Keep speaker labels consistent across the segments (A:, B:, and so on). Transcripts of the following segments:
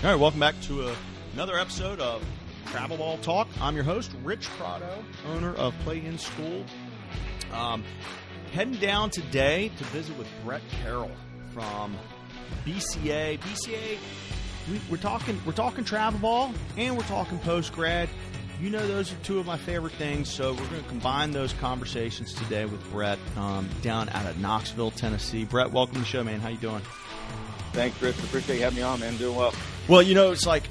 A: All right, welcome back to another episode of Travel Ball Talk. I'm your host, Rich Prado, owner of Play In School. Heading down today to visit with Brett Carroll from BCA. BCA, we're talking travel ball and we're talking post grad. You know, those are two of my favorite things, so we're going to combine those conversations today with Brett down out of Knoxville, Tennessee. Brett, welcome to the show, man. How you doing?
B: Thanks, Chris. Appreciate you having me on, man. Doing well.
A: Well, you know, it's like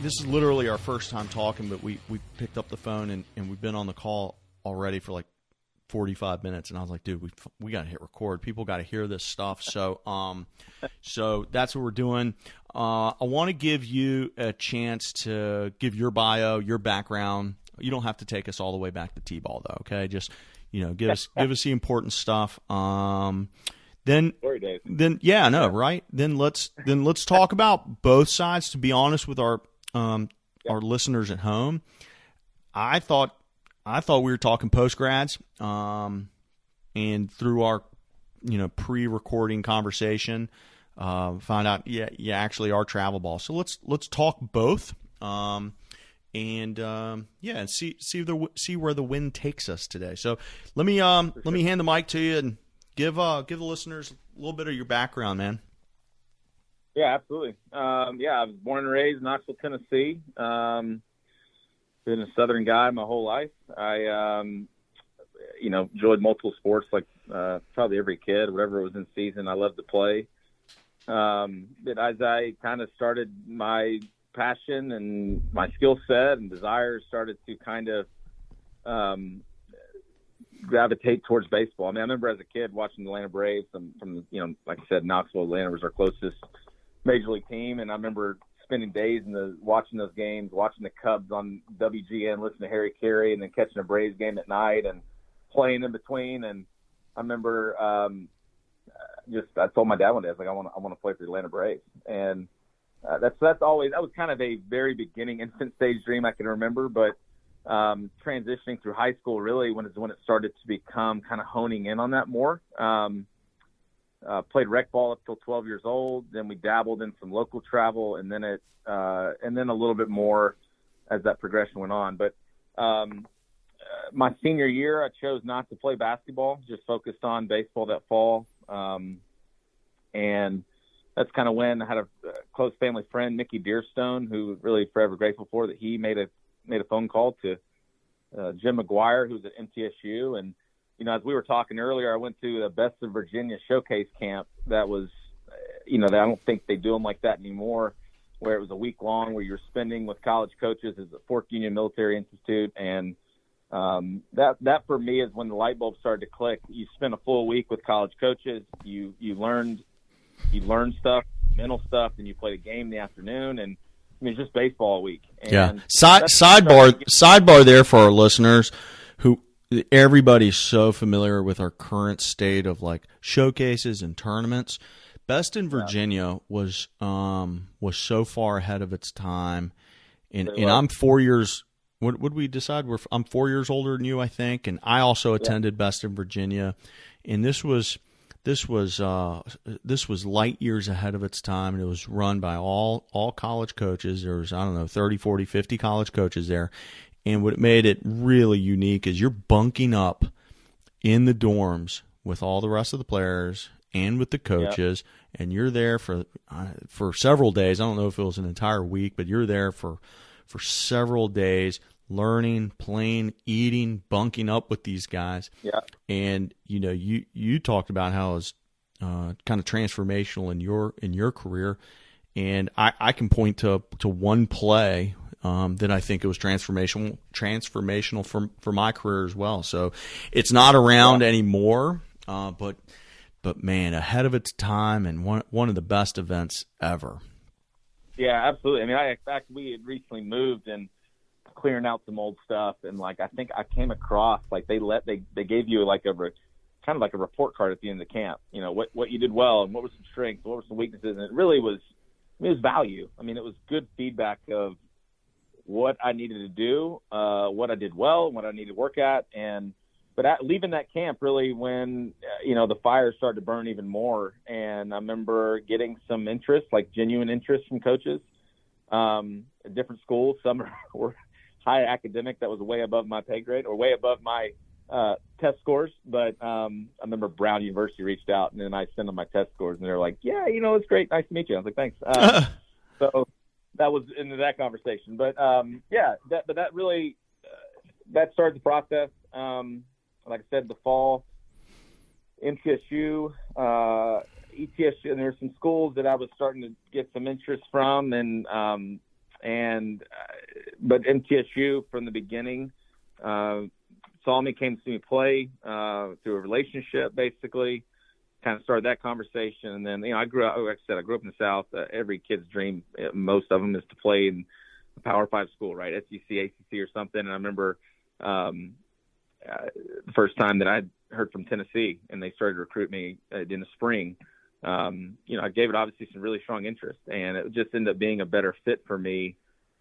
A: this is literally our first time talking, but we picked up the phone and we've been on the call already for like 45 minutes, and I was like, dude, we got to hit record. People got to hear this stuff. So so that's what we're doing. I want to give you a chance to give your bio, your background. You don't have to take us all the way back to T-ball, though. Okay, just give us the important stuff. Then yeah, no, right? Then let's talk about both sides. To be honest with our listeners at home, I thought we were talking post grads, and through our pre-recording conversation, find out you actually are travel ball. So let's talk both, and see where the wind takes us today. So let me hand the mic to you and give the listeners a little bit of your background, man.
B: Yeah, absolutely. I was born and raised in Knoxville, Tennessee. Been a Southern guy my whole life. I, enjoyed multiple sports like probably every kid, whatever was in season. I loved to play. But as I kind of started my passion and my skill set and desires started to kind of gravitate towards baseball. I mean, I remember as a kid watching the Atlanta Braves from like I said, Knoxville, Atlanta was our closest major league team. And I remember spending days watching those games, watching the Cubs on WGN, listening to Harry Carey, and then catching a Braves game at night and playing in between. And I remember I told my dad one day, I was like, I want to play for the Atlanta Braves. And that was kind of a very beginning infant stage dream I can remember, but transitioning through high school really when it started to become kind of honing in on that more. Played rec ball up till 12 years old. Then we dabbled in some local travel, and then a little bit more as that progression went on. But my senior year, I chose not to play basketball, just focused on baseball that fall. And that's kind of when I had a close family friend, Mickey Dearstone, who really forever grateful for, that he made a phone call to Jim McGuire, who's at MTSU. And, as we were talking earlier, I went to the Best of Virginia showcase camp that was, I don't think they do them like that anymore, where it was a week long where you're spending with college coaches at the Fort Union Military Institute. And that for me is when the light bulb started to click. You spend a full week with college coaches. You learn stuff, mental stuff, and you played a game in the afternoon. And I mean, it's just baseball all week. And
A: yeah. Sidebar there for our listeners who everybody's so familiar with our current state of like showcases and tournaments. Best in Virginia was so far ahead of its time. And I'm 4 years. What would we decide? I'm 4 years older than you, I think. And I also attended Best in Virginia. And this was light years ahead of its time, and it was run by all college coaches. There was, 30, 40, 50 college coaches there. And what made it really unique is you're bunking up in the dorms with all the rest of the players and with the coaches, and you're there for several days. I don't know if it was an entire week, but you're there for several days, learning, playing, eating, bunking up with these guys.
B: Yeah.
A: And you talked about how it was kind of transformational in your career, and I can point to one play that I think it was transformational for my career as well. So it's not around anymore, but man, ahead of its time and one of the best events ever.
B: Yeah, absolutely. I mean, in fact, we had recently moved and clearing out some old stuff, and I think I came across they gave you like kind of like a report card at the end of the camp. What you did well and what were some strengths, what were some weaknesses, and it really was value. I mean, it was good feedback of what I needed to do, what I did well, what I needed to work at, and but leaving that camp really when, the fire started to burn even more. And I remember getting some interest, like genuine interest from coaches at different schools. Some were high academic that was way above my pay grade or way above my test scores. But I remember Brown University reached out, and then I sent them my test scores, and they're like, yeah, it's great. Nice to meet you. I was like, thanks. So that was into that conversation. But, that really that started the process. Like I said, the fall, MTSU, ETSU, and there were some schools that I was starting to get some interest from, but MTSU from the beginning saw me, came to see me play through a relationship, basically. Kind of started that conversation, and then I grew up. Like I said, I grew up in the South. Every kid's dream, most of them, is to play in a Power 5 school, right? SEC, ACC, or something. And I remember the first time that I heard from Tennessee, and they started to recruit me in the spring. I gave it obviously some really strong interest, and it just ended up being a better fit for me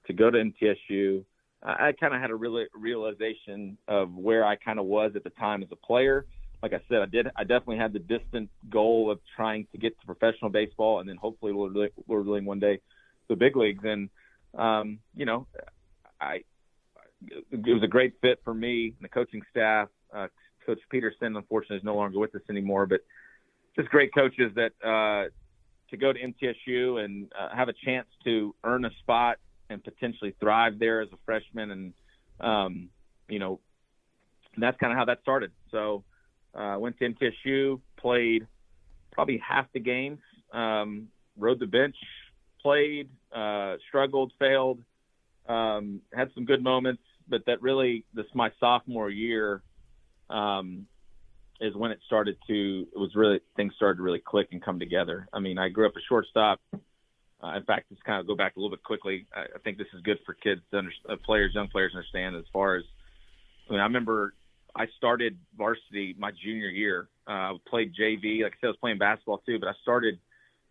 B: to go to MTSU. I kind of had a realization of where I kind of was at the time as a player. Like I said, I definitely had the distant goal of trying to get to professional baseball, and then hopefully Lord willing one day the big leagues. And it was a great fit for me and the coaching staff. Coach Peterson, unfortunately, is no longer with us anymore, but just great coaches that to go to MTSU and have a chance to earn a spot and potentially thrive there as a freshman. And, that's kind of how that started. So I went to MTSU, played probably half the games, rode the bench, played, struggled, failed, had some good moments, but that really, my sophomore year is when things started to really click and come together. I mean, I grew up a shortstop. In fact, just kind of go back a little bit quickly. I think this is good for kids to young players to understand as far as, I remember I started varsity my junior year. Played JV. Like I said, I was playing basketball too, but I started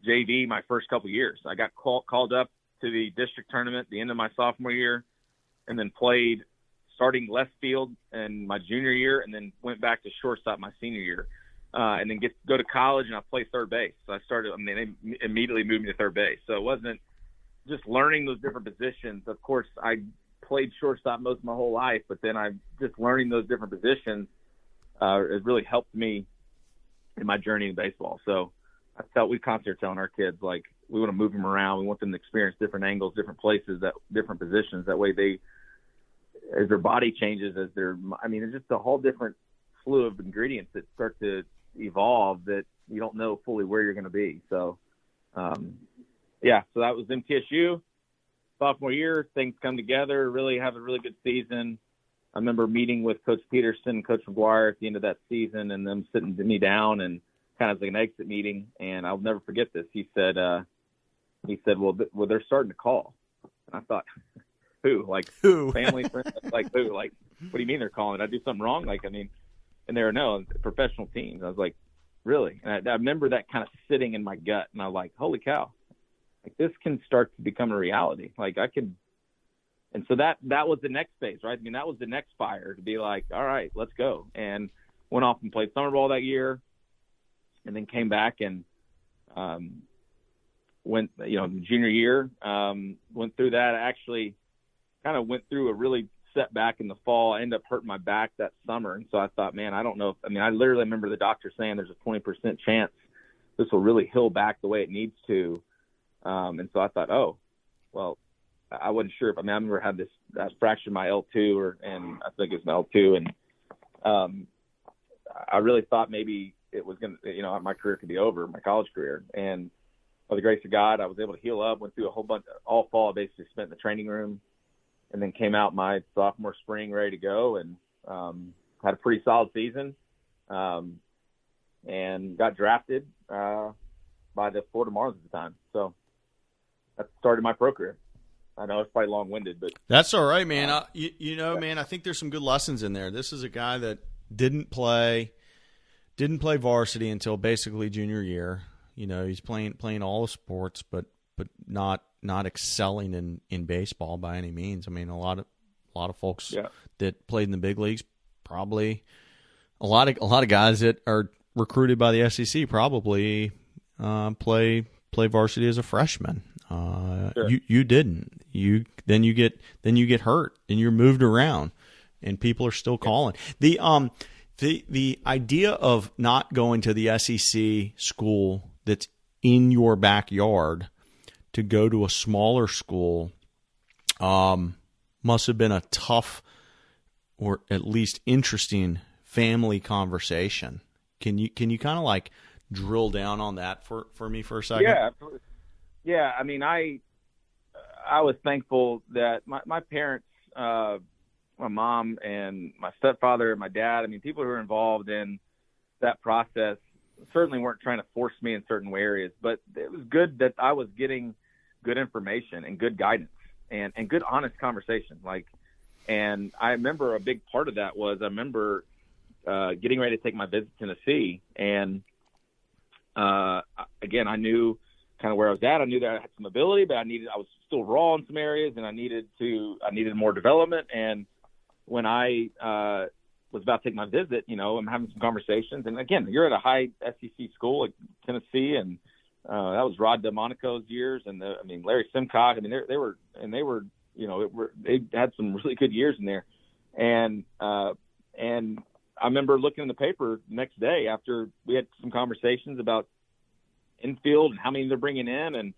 B: JV my first couple of years. I got called up to the district tournament at the end of my sophomore year, and then played starting left field in my junior year, and then went back to shortstop my senior year. And then go to college, and I played third base. So they immediately moved me to third base. So it wasn't just learning those different positions. Of course, I played shortstop most of my whole life, but then just learning those different positions has really helped me in my journey in baseball. So I felt we constantly are telling our kids, like, we want to move them around. We want them to experience different angles, different places, different positions. That way as their body changes, it's just a whole different slew of ingredients that start to evolve that you don't know fully where you're going to be. So, so that was MTSU. Sophomore year, things come together, really have a really good season. I remember meeting with Coach Peterson and Coach McGuire at the end of that season, and them sitting me down and kind of like an exit meeting. And I'll never forget this. He said, well, they're starting to call. And I thought, who? Like,
A: who?
B: Family, friends? Like, who? Like, what do you mean they're calling? Did I do something wrong? And there were no professional teams. I was like, really? And I remember that kind of sitting in my gut, and I was like, holy cow, like, this can start to become a reality. Like, I could. And so that was the next phase, right? I mean, that was the next fire to be like, all right, let's go. And went off and played summer ball that year, and then came back and went, junior year, went through that. I actually kind of went through a really setback in the fall. I ended up hurting my back that summer. And so I thought, man, I don't know. I literally remember the doctor saying there's a 20% chance this will really heal back the way it needs to. And so I thought, oh, well, I wasn't sure. I remember I had I fractured my L2 and I think it's my L2. And I really thought maybe it was going to, my career could be over, my college career. And by the grace of God, I was able to heal up, went through a whole bunch, all fall, I basically spent in the training room, and then came out my sophomore spring ready to go, and had a pretty solid season, and got drafted by the Florida Marlins at the time. So that started my pro career. I know it's probably long-winded, but
A: that's all right, man. Man, I think there's some good lessons in there. This is a guy that didn't play varsity until basically junior year. He's playing all the sports, but not excelling in baseball by any means. I mean, a lot of folks that played in the big leagues probably A lot of guys that are recruited by the SEC probably play varsity as a freshman.
B: Sure.
A: You didn't. You get hurt and you're moved around, and people are still calling. The idea of not going to the SEC school that's in your backyard to go to a smaller school must have been a tough, or at least interesting, family conversation. Can you kind of like drill down on that for me for a second?
B: Yeah, absolutely. Yeah, I mean, I was thankful that my parents, my mom and my stepfather and my dad, I mean, people who were involved in that process certainly weren't trying to force me in certain areas, but it was good that I was getting good information and good guidance and good, honest conversation. And I remember a big part of that was I remember getting ready to take my visit to Tennessee. And again, I knew kind of where I was at. I knew that I had some ability, but I was still raw in some areas, and I needed more development. And when I was about to take my visit, I'm having some conversations. And again, you're at a high SEC school like Tennessee, and that was Rod DeMonico's years, and Larry Simcock. I mean, they had some really good years in there. And I remember looking in the paper the next day after we had some conversations about infield and how many they're bringing in, and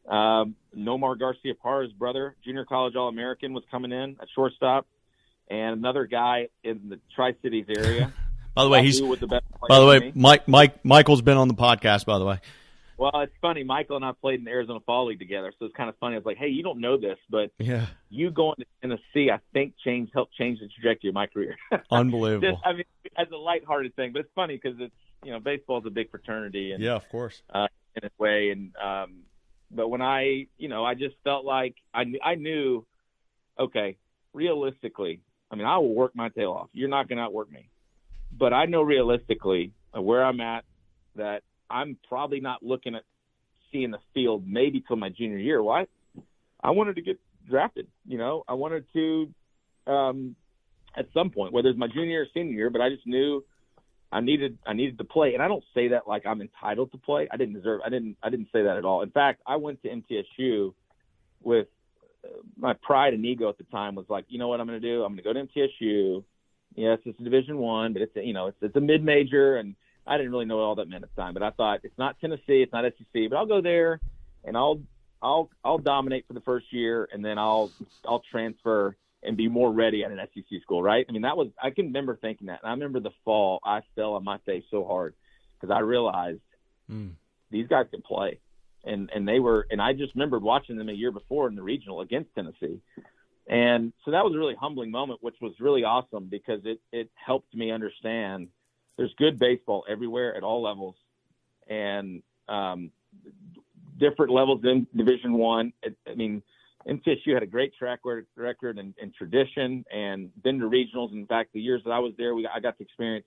B: Nomar Garcia-Parra's brother, junior college All-American, was coming in at shortstop, and another guy in the Tri-Cities area.
A: By the way, Michael's been on the podcast, by the way.
B: Well, it's funny. Michael and I played in the Arizona Fall League together, so it's kind of funny. I was like, hey, you don't know this, but you going to Tennessee, I think, helped change the trajectory of my career.
A: Unbelievable.
B: As a lighthearted thing, but it's funny because it's, baseball is a big fraternity. And,
A: yeah, of course.
B: In a way. And, but when I just felt like I knew, okay, realistically, I will work my tail off. You're not going to outwork me. But I know realistically where I'm at, that I'm probably not looking at seeing the field maybe till my junior year. Why? I wanted to get drafted. I wanted to at some point, whether it's my junior or senior year, but I just knew I needed to play. And I don't say that like I'm entitled to play. I didn't say that at all. In fact, I went to MTSU with my pride and ego at the time was like, you know what I'm going to do? I'm going to go to MTSU. Yes, it's a Division I, but it's a mid-major, and I didn't really know what all that meant at the time. But I thought, it's not Tennessee, it's not SEC, but I'll go there and I'll dominate for the first year, and then I'll transfer and be more ready at an SEC school, right? I can remember thinking that. And I remember the fall I fell on my face so hard because I realized these guys can play. And I just remembered watching them a year before in the regional against Tennessee. And so that was a really humbling moment, which was really awesome because it helped me understand there's good baseball everywhere at all levels, and different levels in Division I. MTSU had a great track record and tradition, and been to regionals. In fact, the years that I was there, I got to experience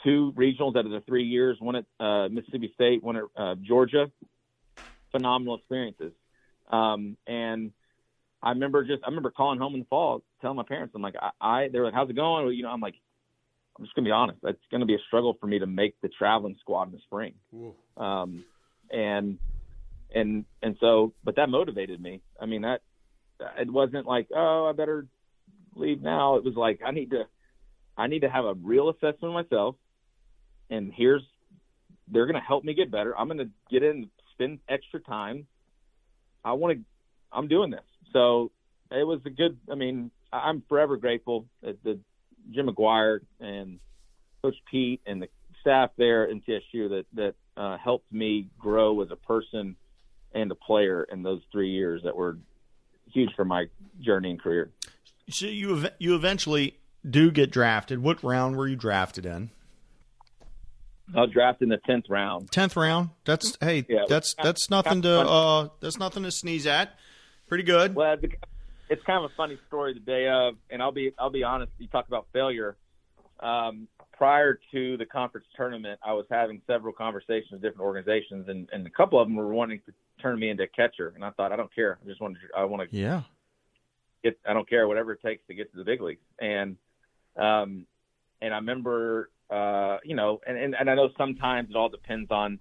B: 2 regionals out of the 3 years, one at Mississippi State, one at Georgia. Phenomenal experiences. And I remember calling home in the fall, telling my parents, I'm like, they're like, how's it going? Well, I'm like, I'm just going to be honest. It's going to be a struggle for me to make the traveling squad in the spring. But that motivated me. It wasn't like, oh, I better leave now. It was like, I need to have a real assessment of myself, and they're going to help me get better. I'm going to get in, spend extra time. I'm doing this. So it was I'm forever grateful that Jim McGuire and Coach Pete and the staff there in TSU that helped me grow as a person and a player in those 3 years that were huge for my journey and career.
A: So you eventually do get drafted. What round were you drafted in?
B: I was drafted in the 10th round.
A: 10th round. That's nothing to sneeze at. Pretty good.
B: Well, it's kind of a funny story the day of, and I'll be honest. You talk about failure. Prior to the conference tournament, I was having several conversations with different organizations, and a couple of them were wanting to turn me into a catcher. And I thought, I don't care. I don't care, whatever it takes to get to the big leagues. And I remember and I know sometimes it all depends on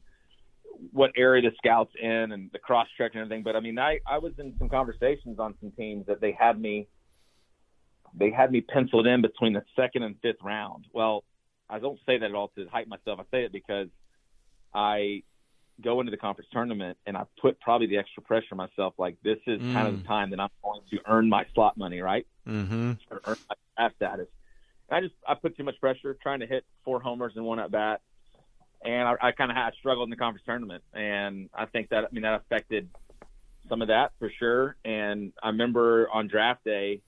B: what area the scout's in and the cross check and everything. But I mean, I was in some conversations on some teams that they had me penciled in between the second and fifth round. Well, I don't say that at all to hype myself. I say it because I go into the conference tournament and I put probably the extra pressure on myself. Like, this is kind of the time that I'm going to earn my slot money, right?
A: Mm-hmm.
B: Or earn my draft status. And I put too much pressure trying to hit 4 homers in one at bat. And I kind of had struggled in the conference tournament. And I think that affected some of that for sure. And I remember on draft day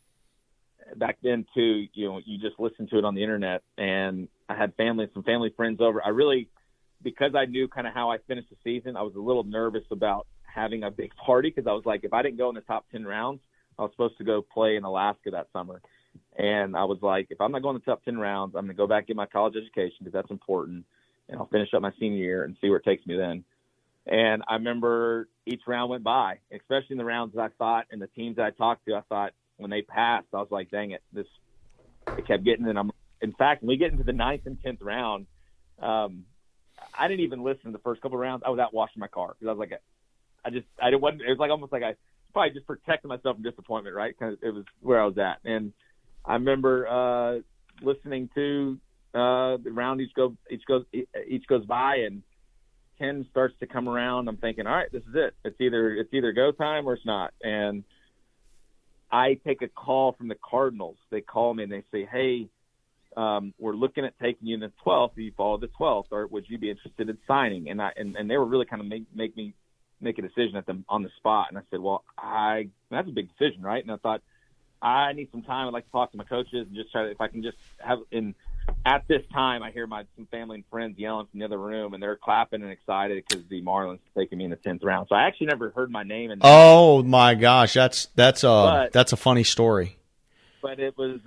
B: back then too, you just listened to it on the internet, and I had some family friends over. Because I knew kind of how I finished the season, I was a little nervous about having a big party, because I was like, if I didn't go in the top 10 rounds, I was supposed to go play in Alaska that summer. And I was like, if I'm not going in the top 10 rounds, I'm going to go back and get my college education, because that's important. And I'll finish up my senior year and see where it takes me then. And I remember each round went by, especially in the rounds that I thought, and the teams that I talked to, I thought when they passed, I was like, dang it, it kept getting. And in fact, when we get into the 9th and 10th round, I didn't even listen to the first couple of rounds. I was out washing my car, because I was like, it was like almost like I probably just protected myself from disappointment, right? Because it was where I was at. And I remember listening to the round each goes by, and 10 starts to come around. I'm thinking, all right, this is it. It's either go time or it's not. And I take a call from the Cardinals. They call me and they say, hey, we're looking at taking you in the 12th. You follow the 12th, or would you be interested in signing? And they were really kind of make me make a decision on the spot. And I said, well, that's a big decision, right? And I thought, I need some time. I'd like to talk to my coaches and just try to, if I can just have at this time, I hear some family and friends yelling from the other room, and they're clapping and excited because the Marlins are taking me in the 10th round. So I actually never heard my name.
A: Oh my gosh, that's a funny story.
B: But it was,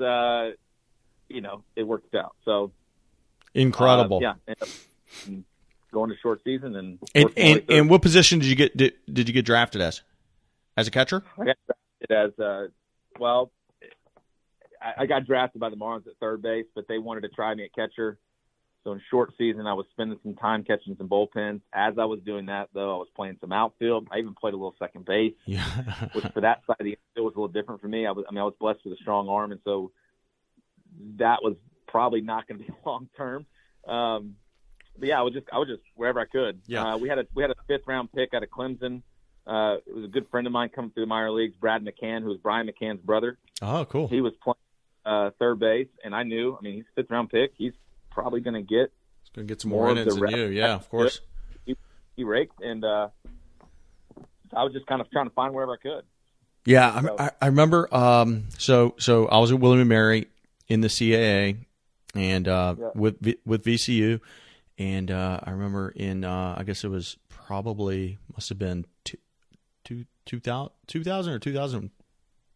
B: it worked out. So
A: incredible.
B: And going to short season
A: and what position did you get? Did you get drafted as a catcher?
B: I got drafted as I got drafted by the Marlins at third base, but they wanted to try me at catcher. So in short season, I was spending some time catching some bullpens. As I was doing that, though, I was playing some outfield. I even played a little second base, which for that side of the infield was a little different for me. I was blessed with a strong arm, and so that was probably not going to be long term. But yeah, I was just wherever I could.
A: Yeah.
B: We had a 5th round pick out of Clemson. It was a good friend of mine coming through the minor leagues, Brad McCann, who was Brian McCann's brother.
A: Oh, cool.
B: He was playing third base, and I knew. He's a 5th round pick. He's probably going to get.
A: He's going to get some more innings than you. Yeah, of course.
B: He raked, and I was just kind of trying to find wherever I could.
A: Yeah, so. I remember. So I was at William & Mary in the CAA, and with VCU, and I remember in I guess it was must have been 2000 or 2000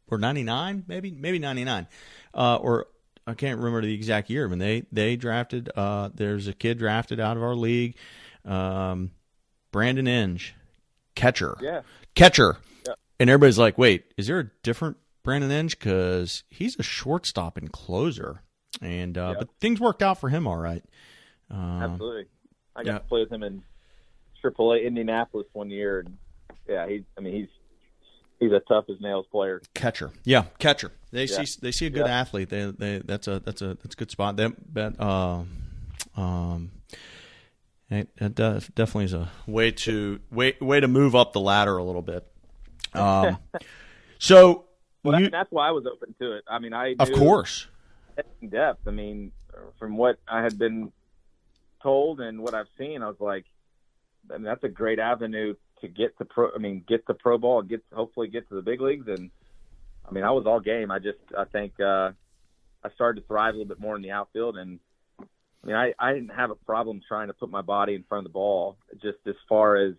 A: or 99, maybe 99, or I can't remember the exact year when they drafted. There's a kid drafted out of our league, Brandon Inge, catcher.
B: Yeah.
A: And everybody's like, wait, is there a different Brandon Inge? Because he's a shortstop and closer, and but things worked out for him all right.
B: Absolutely, I got to play with him in AAA Indianapolis one year, and yeah, he's a tough as nails player.
A: Catcher. They see a good athlete. That's a good spot. That definitely is a way to move up the ladder a little bit. So
B: that's why I was open to it. I knew,
A: of course,
B: in depth. From what I had been told and what I've seen, I was like, that's a great avenue to get to pro ball, hopefully get to the big leagues. And I was all game. I think I started to thrive a little bit more in the outfield, and I didn't have a problem trying to put my body in front of the ball. Just as far as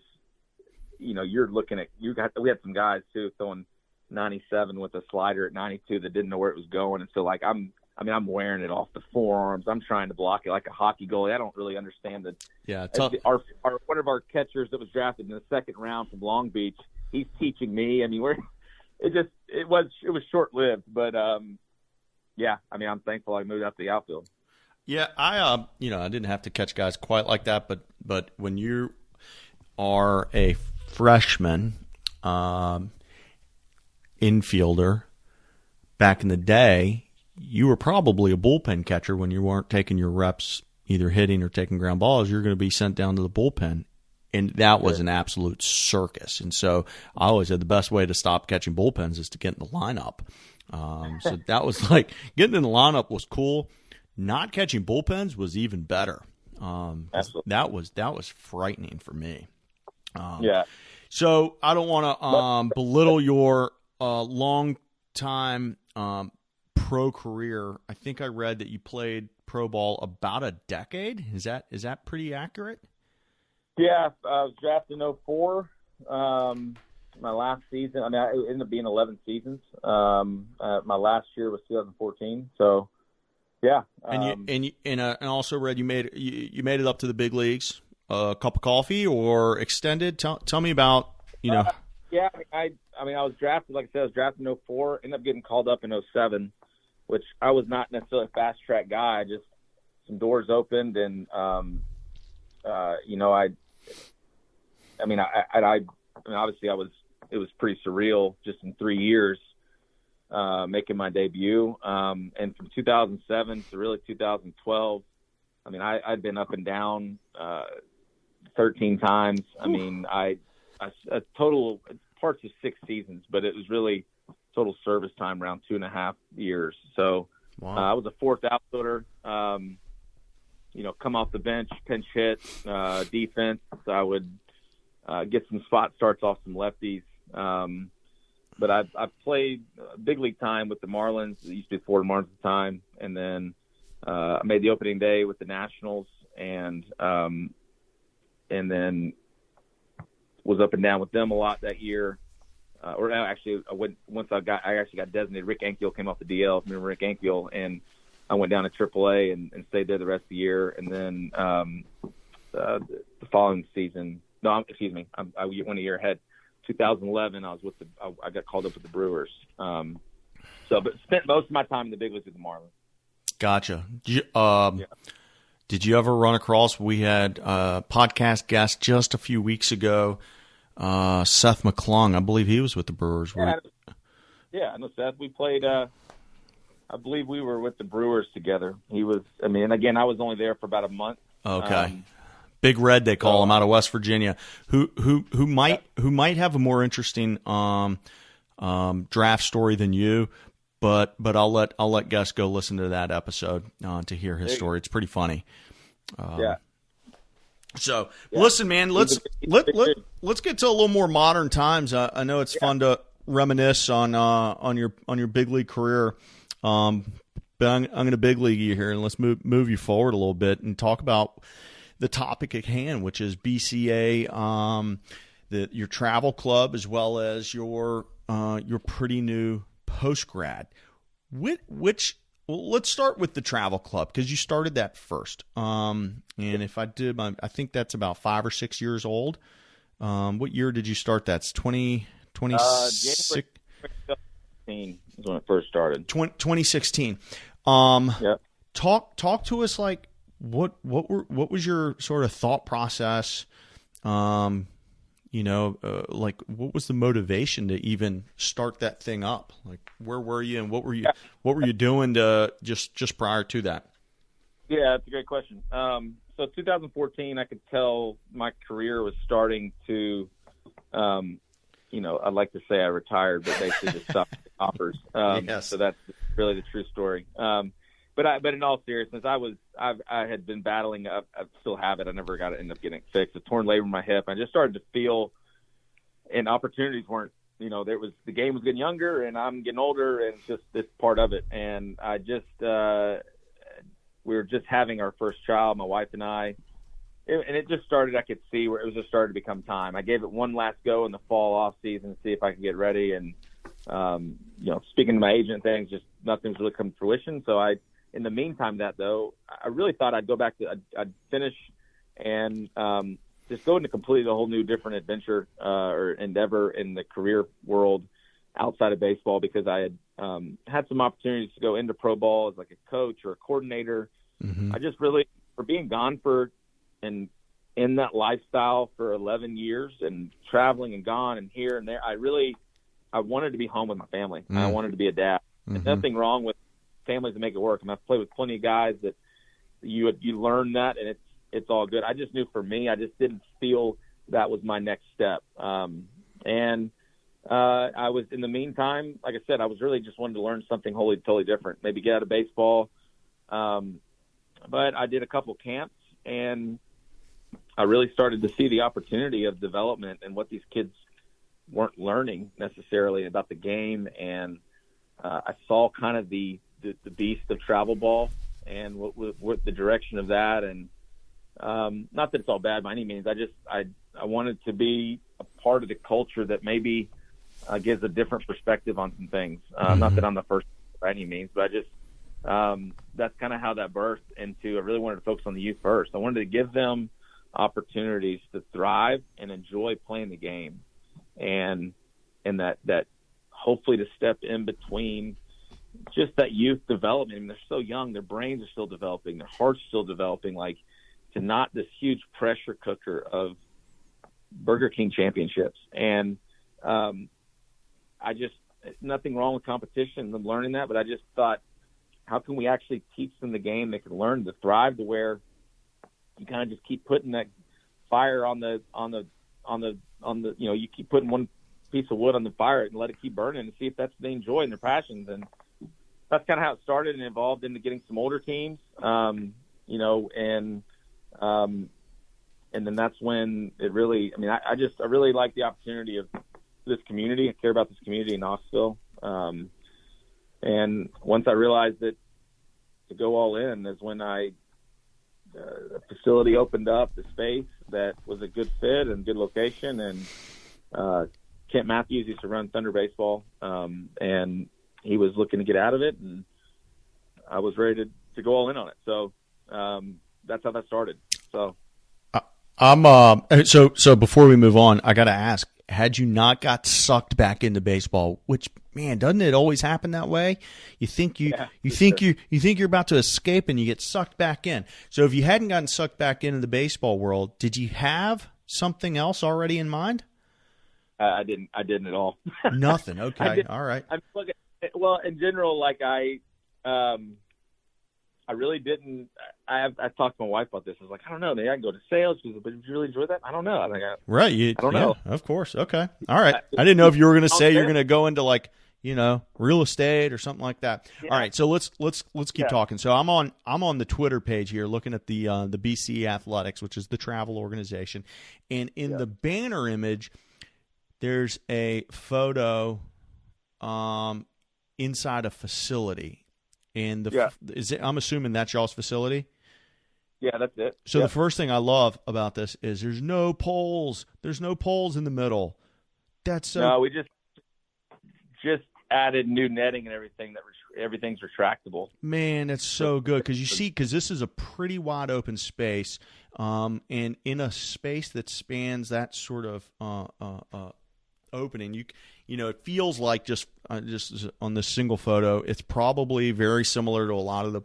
B: you're looking at, we had some guys too throwing 97 with a slider at 92 that didn't know where it was going, and so I'm wearing it off the forearms. I'm trying to block it like a hockey goalie. I don't really understand it.
A: Yeah,
B: one of our catchers that was drafted in the 2nd round from Long Beach, he's teaching me. It was short lived, but I'm thankful I moved out to the outfield.
A: Yeah, I didn't have to catch guys quite like that, but when you are a freshman infielder back in the day, you were probably a bullpen catcher when you weren't taking your reps, either hitting or taking ground balls. You're going to be sent down to the bullpen. And that was an absolute circus. And so I always said the best way to stop catching bullpens is to get in the lineup. So that was like getting in the lineup was cool. Not catching bullpens was even better. That was frightening for me. So I don't want to belittle your long time pro career. I think I read that you played pro ball about a decade. Is that pretty accurate?
B: Yeah, I was drafted in 2004. My last season, I mean, it ended up being 11 seasons. My last year was 2014. So, yeah.
A: And also read you made it up to the big leagues. A cup of coffee or extended. Tell me about
B: Yeah, I was drafted. Like I said, I was drafted in 2004. Ended up getting called up in 2007, which I was not necessarily a fast track guy. Just some doors opened, and obviously it was pretty surreal just in 3 years making my debut. And from 2007 to really 2012, I mean, I'd been up and down 13 times. I mean, I a total parts of 6 seasons, but it was really total service time around 2.5 years. So
A: wow.
B: I was a fourth outfielder. Come off the bench, pinch hit, defense. I would get some spot starts off some lefties. But I've played big league time with the Marlins. It used to be Florida Marlins at the time. And then I made the opening day with the Nationals and then was up and down with them a lot that year. I actually got designated. Rick Ankiel came off the DL. Remember Rick Ankiel? And I went down to AAA and stayed there the rest of the year. And then the following season, I went a year ahead. 2011, I got called up with the Brewers. But spent most of my time in the big leagues with the Marlins.
A: Gotcha. Did you ever run across? We had a podcast guest just a few weeks ago, Seth McClung. I believe he was with the Brewers.
B: Yeah, I know Seth. We played. I believe we were with the Brewers together. He was. I mean, again, I was only there for about a month.
A: Okay. Big Red, they call him, out of West Virginia. Who might have a more interesting draft story than you. But I'll let Gus go listen to that episode to hear his story. It's pretty funny. So listen, man. Let's get to a little more modern times. I know it's fun to reminisce on your big league career. But I'm going to big league you here, and let's move you forward a little bit and talk about the topic at hand, which is BCA, your travel club, as well as your pretty new post grad. Let's start with the travel club because you started that first. And if I did, I think that's about 5 or 6 years old. What year did you start that? It's 2016.
B: 2016 is when it first started.
A: 2016. Talk to us like what was your sort of thought process? Like what was the motivation to even start that thing up? Like where were you and what were you doing to just prior to that?
B: Yeah, that's a great question. So 2014, I could tell my career was starting to, I'd like to say I retired, but basically just stopped offers.
A: Yes.
B: So that's really the true story. But in all seriousness, I had been battling. I still have it. I never got to end up getting it fixed. A torn labrum in my hip. I just started to feel, and opportunities weren't. The game was getting younger, and I'm getting older, and it's just this part of it. And I just, we were just having our first child, my wife and I, and it just started. I could see where it was just starting to become time. I gave it one last go in the fall off season to see if I could get ready. And speaking to my agent, things just nothing's really come to fruition. So in the meantime, I really thought I'd go back to, I'd finish and just go into completely a whole new different adventure or endeavor in the career world outside of baseball, because I had had some opportunities to go into pro ball as like a coach or a coordinator, I just really, for being gone and in that lifestyle for 11 years and traveling and gone and here and there, I wanted to be home with my family. I wanted to be a dad. There's nothing wrong with families that make it work. I mean, I've played with plenty of guys that you learn that, and it's all good. I just knew for me, I just didn't feel that was my next step. I was, in the meantime, like I said, I was really just wanted to learn something totally different, maybe get out of baseball. But I did a couple camps, and I really started to see the opportunity of development and what these kids weren't learning necessarily about the game. And I saw kind of the beast of travel ball and what the direction of that. And not that it's all bad by any means. I wanted to be a part of the culture that maybe gives a different perspective on some things. Not that I'm the first by any means, but I just that's kind of how that birthed into. I really wanted to focus on the youth first. I wanted to give them opportunities to thrive and enjoy playing the game, and that hopefully to step in between just that youth development. I mean, they're so young, their brains are still developing, their heart's still developing, like to not this huge pressure cooker of Burger King championships. And nothing wrong with competition and them learning that, but I just thought, how can we actually teach them the game they can learn to thrive, to where you kind of just keep putting that fire on the you keep putting one piece of wood on the fire and let it keep burning and see if that's what they enjoy and their passions. And that's kind of how it started, and evolved into getting some older teams, and then that's when it really, I mean, I really like the opportunity of this community. I care about this community in Knoxville. And once I realized that to go all in is when a facility opened up, the space that was a good fit and good location. And Kent Matthews used to run Thunder Baseball, and he was looking to get out of it, and I was ready to go all in on it. So that's how that started. So
A: so before we move on, I got to ask, had you not got sucked back into baseball, which, man, doesn't it always happen that way? You think you think you're about to escape, and you get sucked back in. So if you hadn't gotten sucked back into the baseball world, did you have something else already in mind?
B: I didn't at all.
A: Nothing. Okay. All right.
B: Well, in general, like I really didn't. I've talked to my wife about this. I was like, I don't know. Maybe I can go to sales. She was like, but did you really enjoy that? I don't know. I don't know.
A: Of course. Okay. All right. I didn't know if you were going to say you're going to go into real estate or something like that. Yeah. All right. So let's keep talking. So I'm on the Twitter page here, looking at the BC Athletics, which is the travel organization, and in the banner image, there's a photo inside a facility. And I'm assuming that's y'all's facility?
B: Yeah, that's it.
A: So the first thing I love about this is there's no poles. There's no poles in the middle.
B: No, we just added new netting and everything. Everything's retractable.
A: Man, that's so good, because this is a pretty wide open space, and in a space that spans that sort of opening, it feels like just on this single photo, it's probably very similar to a lot of the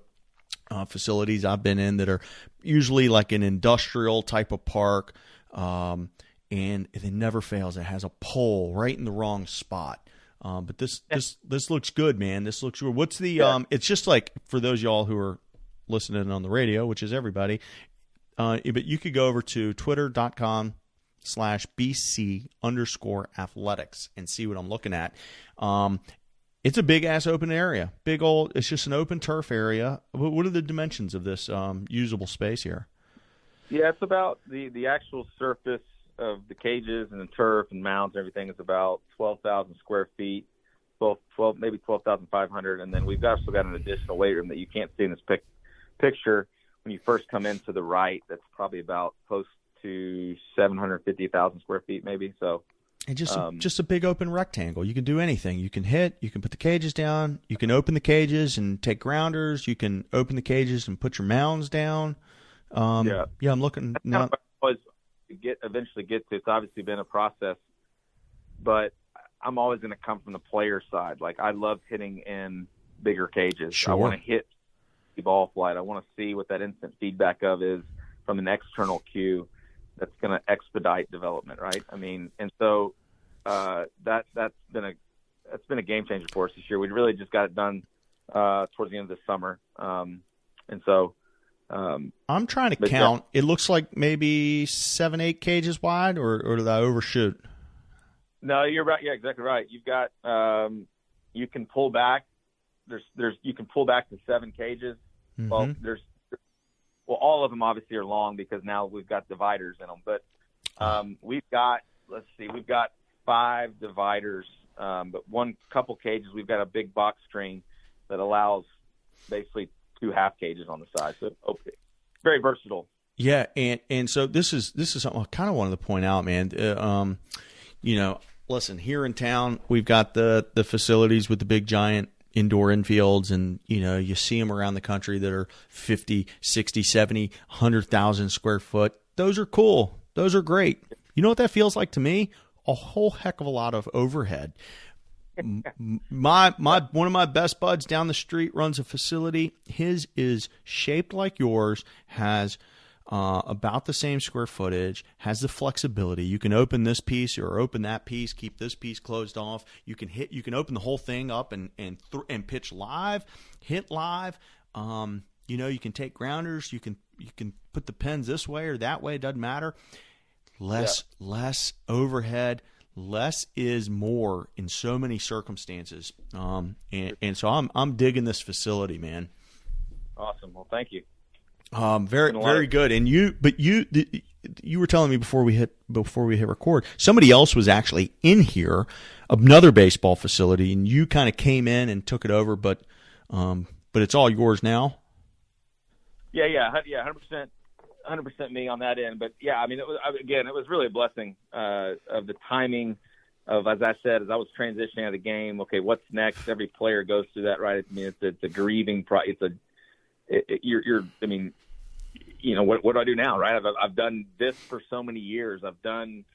A: facilities I've been in that are usually like an industrial type of park, and it never fails. It has a pole right in the wrong spot. But this looks good, man. This looks good. What's the it's just like, for those y'all who are listening on the radio, which is everybody, but you could go over to twitter.com/BC_athletics and see what I'm looking at. It's a big ass open area. It's just an open turf area. What are the dimensions of this usable space here?
B: Yeah, it's about the actual surface of the cages and the turf and mounds and everything is about 12,000 square feet, maybe 12,500. And then we've also got an additional weight room that you can't see in this picture when you first come in to the right. That's probably about close to 750,000 square feet, maybe. So,
A: and just a big open rectangle. You can do anything. You can hit. You can put the cages down. You can open the cages and take grounders. You can open the cages and put your mounds down. I'm looking now.
B: Eventually get to. It's obviously been a process, but I'm always going to come from the player side. Like, I love hitting in bigger cages.
A: Sure.
B: I want to hit ball flight. I want to see what that instant feedback of is from an external cue that's going to expedite development, right? I mean, and so that's been a game changer for us this year. We really just got it done towards the end of the summer, and so
A: I'm trying to count. Yeah. It looks like maybe 7-8 cages wide, or did I overshoot?
B: No, you're right. Yeah, exactly right. You've got you can pull back. You can pull back to 7 cages. Mm-hmm. Well, all of them obviously are long because now we've got dividers in them. But we've got 5 dividers. But one couple cages, we've got a big box screen that allows basically 2 half cages on the side. So very versatile.
A: Yeah, and so this is something I kind of wanted to point out, man. Listen, here in town, we've got the facilities with the big giant indoor infields, and, you see them around the country that are 50, 60, 70, 100,000 square foot. Those are cool. Those are great. You know what that feels like to me? A whole heck of a lot of overhead. One of my best buds down the street runs a facility. His is shaped like yours, has about the same square footage, has the flexibility. You can open this piece or open that piece, keep this piece closed off. You can open the whole thing up and pitch live, hit live. You can take grounders. You can put the pins this way or that way. It doesn't matter. Less overhead. Less is more in so many circumstances. And so I'm digging this facility, man.
B: Awesome. Well, thank you.
A: Very good. And you were telling me before we hit record, somebody else was actually in here, another baseball facility, and you kind of came in and took it over, but it's all yours now.
B: Yeah, 100% me on that end. But yeah, I mean, it was really a blessing of the timing of, as I said, as I was transitioning out of the game. Okay, what's next? Every player goes through that, right? I mean, it's a grieving process. What do I do now, right? I've done this for so many years. I'm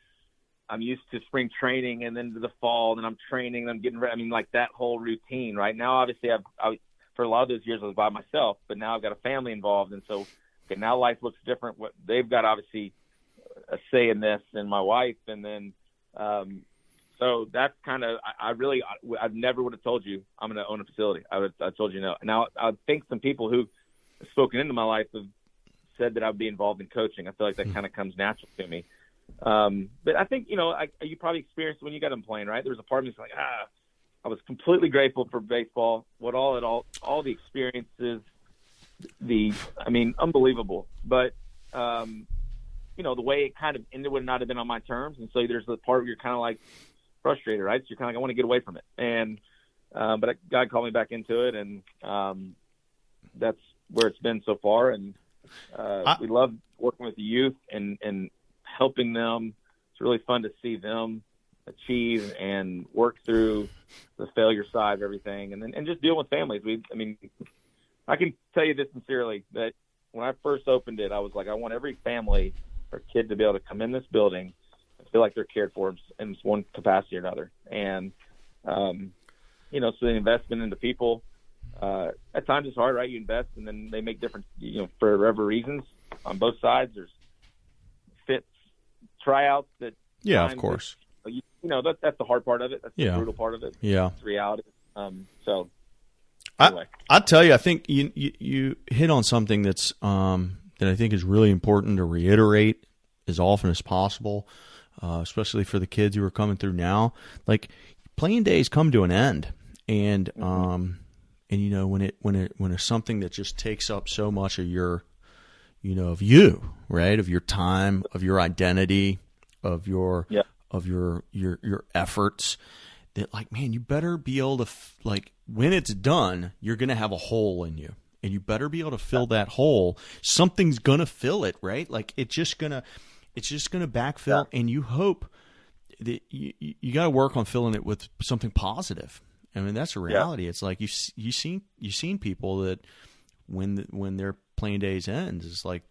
B: used to spring training and then to the fall, and I'm training and I'm getting ready. I mean, like that whole routine, right? Now, obviously, for a lot of those years I was by myself, but now I've got a family involved, and so okay, now life looks different. What they've got obviously a say in this, and my wife, and then so that's kind of I never would have told you I'm going to own a facility. I told you no. Now I think some people who have spoken into my life have said that I would be involved in coaching. I feel like that kind of comes natural to me. But I think you probably experienced when you got them playing, right? There was a part of me that's like I was completely grateful for baseball. All the experiences. Unbelievable. But, the way it kind of ended would not have been on my terms. And so there's the part where you're kind of like frustrated, right? So you're kind of like, I want to get away from it. And, but God called me back into it. And that's where it's been so far. And we love working with the youth and helping them. It's really fun to see them achieve and work through the failure side of everything. And just deal with families. I can tell you this sincerely, that when I first opened it, I was like, I want every family or kid to be able to come in this building and feel like they're cared for in one capacity or another. And, so the investment into people, at times it's hard, right? You invest and then they make different, for whatever reasons on both sides. There's fits, tryouts that.
A: Yeah, of course.
B: That's the hard part of it. That's the brutal part of it.
A: Yeah.
B: It's reality. So.
A: Anyway. I tell you, I think you hit on something that's that I think is really important to reiterate as often as possible, especially for the kids who are coming through now. Like, playing days come to an end, and when it's something that just takes up so much of your, of you, right, of your time, of your identity, of your efforts. That, like, man, you better be able to, when it's done, you're going to have a hole in you, and you better be able to fill that hole. Something's going to fill it, right? Like, it's just going to backfill, and you hope that you got to work on filling it with something positive. I mean, that's a reality. It's like you've seen people that when their playing days ends, it's like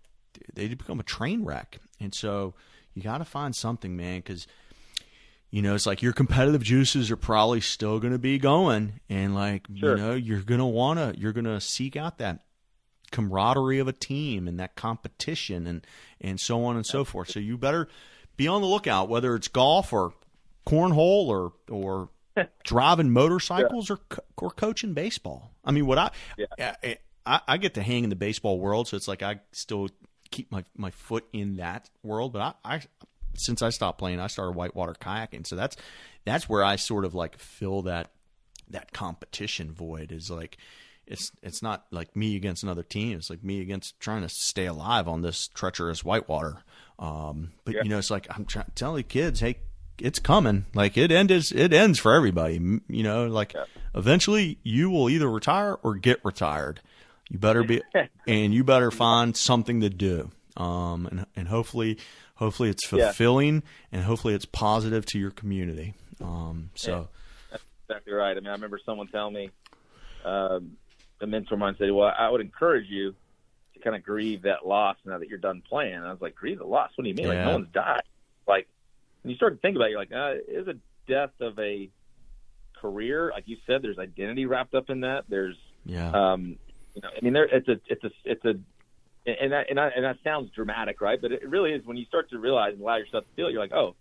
A: they become a train wreck, and so you got to find something, man, because. It's like your competitive juices are probably still going to be going, and you're going to seek out that camaraderie of a team and that competition and so on and so forth. So you better be on the lookout, whether it's golf or cornhole or driving motorcycles or coaching baseball. I mean, I get to hang in the baseball world, so it's like I still keep my foot in that world. But I since I stopped playing, I started whitewater kayaking. So that's where I sort of like fill that competition void. Is like it's not like me against another team. It's like me against trying to stay alive on this treacherous whitewater. But it's like I'm telling the kids, hey, it's coming. Like it ends for everybody. Eventually you will either retire or get retired. You better be, and you better find something to do. And hopefully it's fulfilling and hopefully it's positive to your community. So
B: that's exactly right. I mean, I remember someone telling me, a mentor of mine said, well, I would encourage you to kind of grieve that loss now that you're done playing. And I was like, grieve the loss? What do you mean? Like, no one's died. Like, when you start to think about it, you're like, is a death of a career? Like you said, there's identity wrapped up in that. There's, I mean, and that sounds dramatic, right? But it really is when you start to realize and allow yourself to feel it, you're like, oh,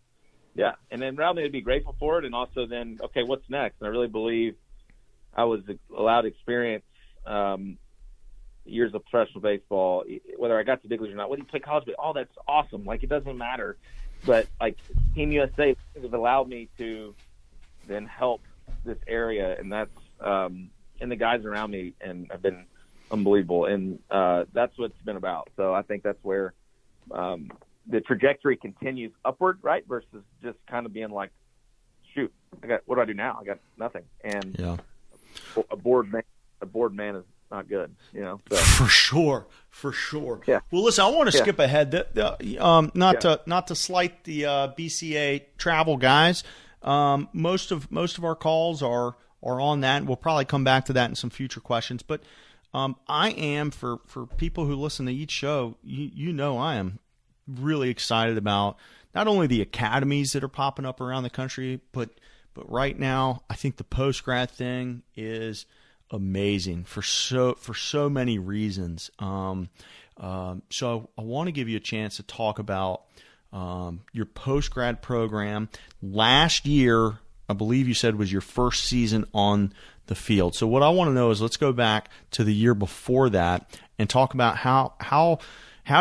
B: yeah. And then not only to be grateful for it, and also then, okay, what's next? And I really believe I was allowed to experience years of professional baseball, whether I got to big leagues or not, whether you play college, but all that's awesome. Like, it doesn't matter. But, like, Team USA has allowed me to then help this area, and that's and the guys around me and have been unbelievable. And that's what it's been about. So I think that's where the trajectory continues upward, right, versus just kind of being like, shoot, what do I do now? I got nothing. And a bored man is not good, So.
A: For sure. Yeah. Well, listen, I want to skip ahead. Not to slight the BCA travel guys. Most of our calls are on that, and we'll probably come back to that in some future questions. But I am for people who listen to each show. I am really excited about not only the academies that are popping up around the country, but right now I think the post grad thing is amazing for so many reasons. So I want to give you a chance to talk about your post-grad program. Last year, I believe you said, was your first season on the field. So what I want to know is, let's go back to the year before that and talk about how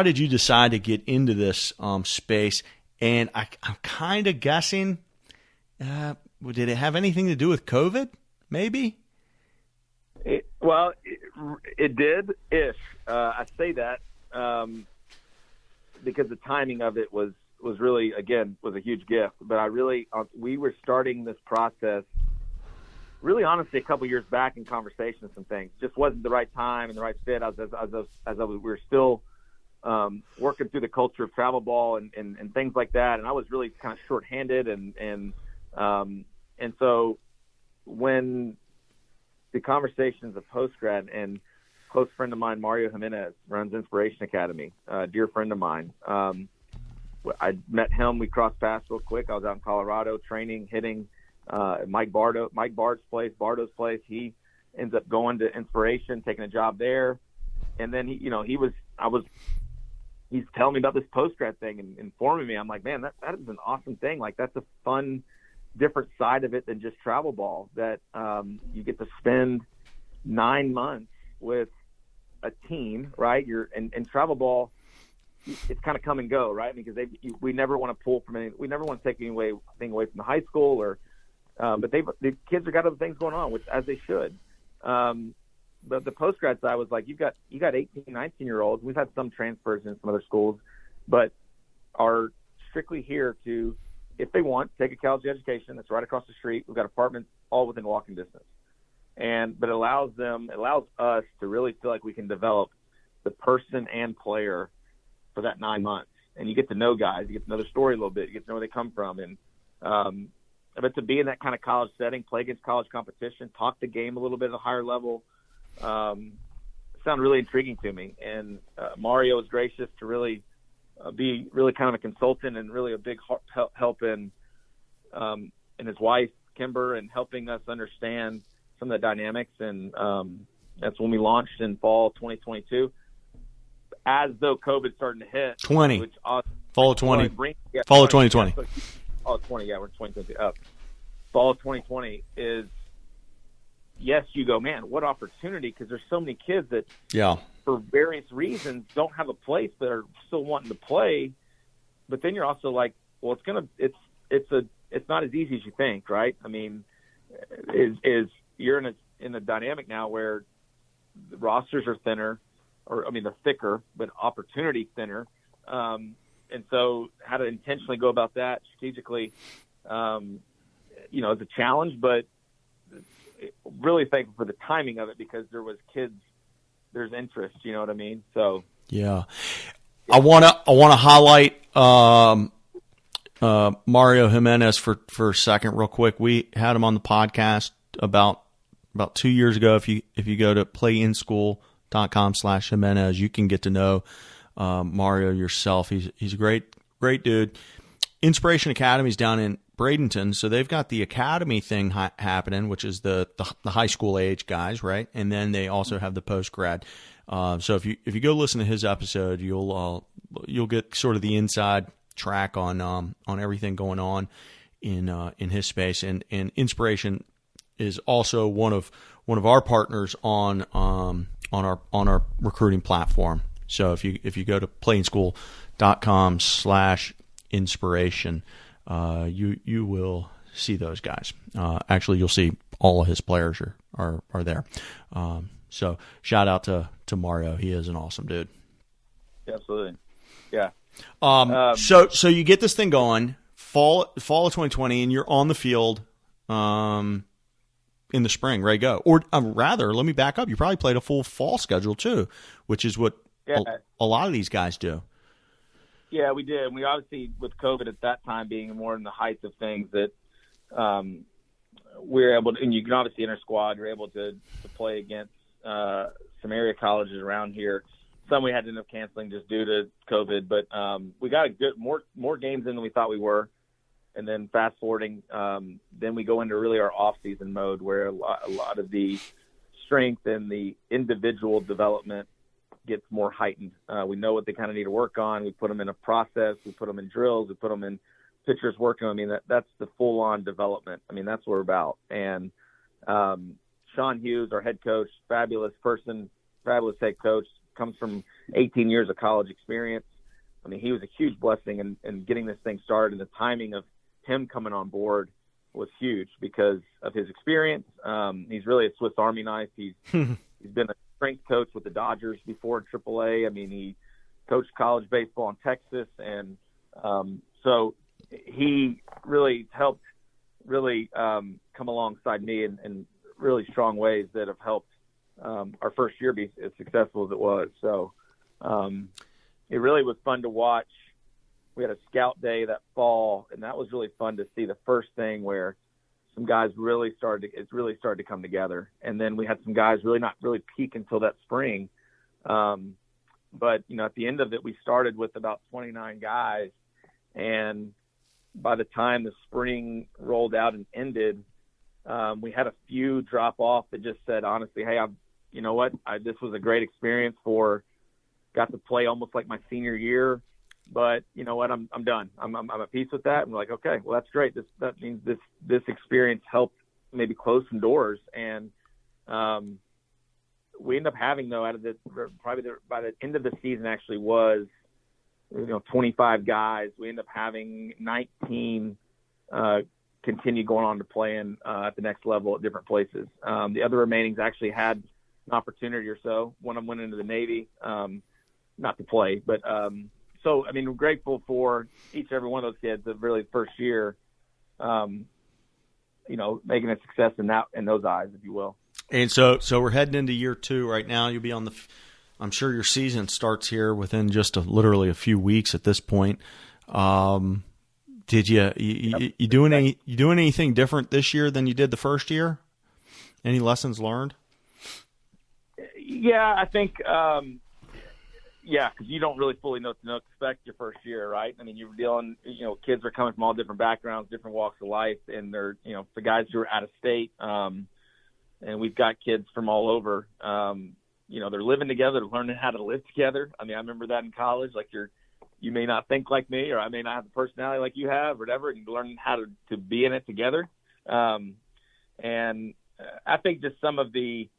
A: did you decide to get into this space? And I'm kind of guessing, did it have anything to do with COVID? Maybe.
B: It did-ish. I say that because the timing of it was really, again, was a huge gift. But we were starting this process really, honestly, a couple years back in conversations and things. Just wasn't the right time and the right fit. We were still working through the culture of travel ball and things like that. And I was really kind of shorthanded. And so when the conversations of post-grad, and a close friend of mine, Mario Jimenez, runs Inspiration Academy, a dear friend of mine. I met him. We crossed paths real quick. I was out in Colorado training, hitting Mike Bard's place, Bardo's place. He ends up going to Inspiration, taking a job there. And then he's telling me about this post-grad thing and informing me. I'm like, man, that is an awesome thing. Like, that's a fun, different side of it than just travel ball, that you get to spend 9 months with a team, right? And travel ball, it's kind of come and go, right? Because we never want to pull from we never want to take anything away from the high school, but the kids have got other things going on, which, as they should. But the post-grad side was like, you got 18, 19-year-olds. We've had some transfers in some other schools, but are strictly here to, if they want, take a college education that's right across the street. We've got apartments all within walking distance. But it allows us to really feel like we can develop the person and player for that 9 months. And you get to know guys, you get to know their story a little bit, you get to know where they come from. And but to be in that kind of college setting, play against college competition, talk the game a little bit at a higher level, sounded really intriguing to me. And Mario was gracious to really be really kind of a consultant and really a big help in his wife, Kimber, and helping us understand some of the dynamics. And that's when we launched in fall 2022. as though COVID's starting to hit.
A: 20.
B: Which
A: Fall of 20.
B: Fall
A: of 2020.
B: Yeah, fall of 20, yeah, we're 2020 up. Fall of 2020 is, yes, you go, man, what opportunity, because there's so many kids that, for various reasons, don't have a place but are still wanting to play. But then you're also like, well, it's not as easy as you think, right? I mean, you're in a dynamic now where the rosters are thinner, they're thicker, but opportunity thinner. And so how to intentionally go about that strategically, is a challenge, but really thankful for the timing of it because there's interest, you know what I mean? So,
A: yeah. I want to highlight, Mario Jimenez for a second real quick. We had him on the podcast about 2 years ago. If you go to playinschool.com/Jimenez, you can get to know Mario yourself. He's a great dude. Inspiration Academy's down in Bradenton, so they've got the academy thing happening, which is the high school age guys, right? And then they also have the post grad. So if you go listen to his episode, you'll get sort of the inside track on everything going on in his space. And Inspiration is also one of our partners on our recruiting platform. So if you go to playinschool.com/inspiration, you will see those guys. Actually, you'll see all of his players are there. So shout out to Mario. He is an awesome dude.
B: Absolutely. Yeah.
A: So you get this thing going, fall of 2020, and you're on the field in the spring, ready to go. Or rather, let me back up. You probably played a full fall schedule too, which is what a lot of these guys do.
B: Yeah, we did. We obviously, with COVID at that time being more in the height of things, that we were able to, and you can obviously inter squad, you're able to play against some area colleges around here. Some we had to end up canceling just due to COVID, but we got a good more games in than we thought we were. And then fast forwarding, then we go into really our off-season mode where a lot of the strength and the individual development gets more heightened. We know what they kind of need to work on. We put them in a process. We put them in drills. We put them in pitchers working. I mean, that's the full-on development. I mean, that's what we're about. And Sean Hughes, our head coach, fabulous person, fabulous head coach, comes from 18 years of college experience. I mean, he was a huge blessing in getting this thing started, and the timing of him coming on board was huge because of his experience. He's really a Swiss Army knife. He's been a strength coach with the Dodgers before in AAA. I mean, he coached college baseball in Texas, and so he really helped come alongside me in really strong ways that have helped our first year be as successful as it was. So it really was fun to watch. We had a scout day that fall, and that was really fun to see the first thing where some guys really started to come together. And then we had some guys not really peak until that spring. But, at the end of it, we started with about 29 guys. And by the time the spring rolled out and ended, we had a few drop off that just said, honestly, hey, this was a great experience got to play almost like my senior year. But you know what? I'm done. I'm at peace with that. And we're like, okay, well, that's great. That means this experience helped maybe close some doors. And we end up having, though, by the end of the season actually was, 25 guys. We end up having 19 continue going on to play at the next level at different places. The other remainings actually had an opportunity or so. One of them went into the Navy, not to play, but so, I mean, we're grateful for each and every one of those kids that really first year, making a success in those eyes, if you will.
A: And so we're heading into year 2 right now. You'll be I'm sure your season starts here within just literally a few weeks at this point. Did you doing anything different this year than you did the first year? Any lessons learned?
B: Yeah, I think, because you don't really fully know what to expect your first year, right? I mean, you're dealing, kids are coming from all different backgrounds, different walks of life, and they're, the guys who are out of state, and we've got kids from all over. they're living together, they're learning how to live together. I mean, I remember that in college, like you may not think like me, or I may not have the personality like you have, or whatever, and learning how to be in it together. And I think just some of the,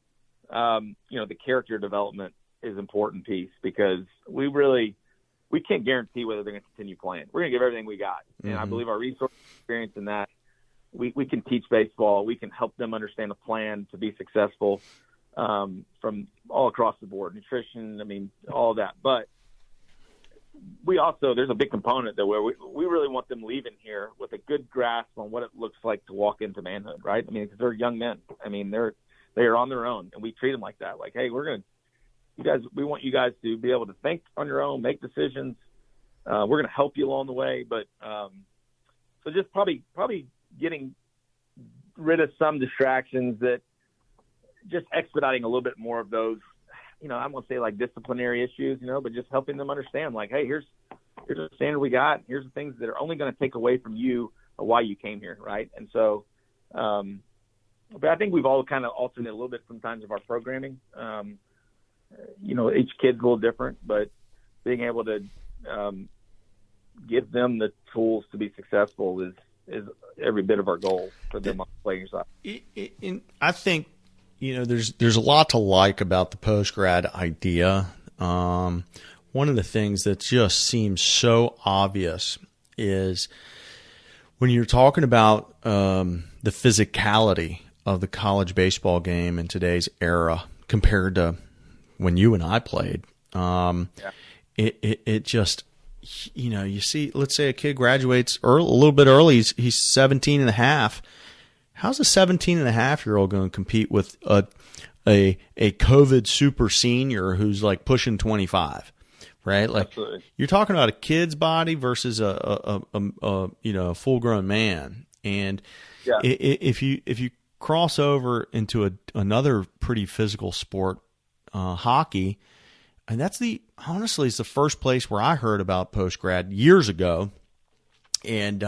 B: the character development is an important piece, because we can't guarantee whether they're going to continue playing. We're going to give everything we got. And I believe our resource experience in that, we can teach baseball. We can help them understand a plan to be successful, from all across the board, nutrition, I mean, all of that. But there's a big component that where we really want them leaving here with a good grasp on what it looks like to walk into manhood, right? I mean, because they're young men. I mean, they are on their own, and we treat them like that. Like, hey, we want you guys to be able to think on your own, make decisions. We're going to help you along the way, but so just probably getting rid of some distractions, that just expediting a little bit more of those, I'm going to say like disciplinary issues, but just helping them understand, like, hey, here's the standard we got. Here's the things that are only going to take away from you or why you came here, right? And so, but I think we've all kind of alternated a little bit sometimes of our programming. Each kid's a little different, but being able to give them the tools to be successful is every bit of our goal for them on the playing side.
A: I think, there's a lot to like about the post-grad idea. One of the things that just seems so obvious is when you're talking about the physicality of the college baseball game in today's era compared to when you and I played. It just, you see, let's say a kid graduates a little bit early, he's 17 and a half. How's a 17-and-a-half-year-old going to compete with a COVID super senior who's like pushing 25, right? Like, absolutely. You're talking about a kid's body versus a full grown man, and if you cross over into another pretty physical sport, hockey, and honestly it's the first place where I heard about post grad years ago, and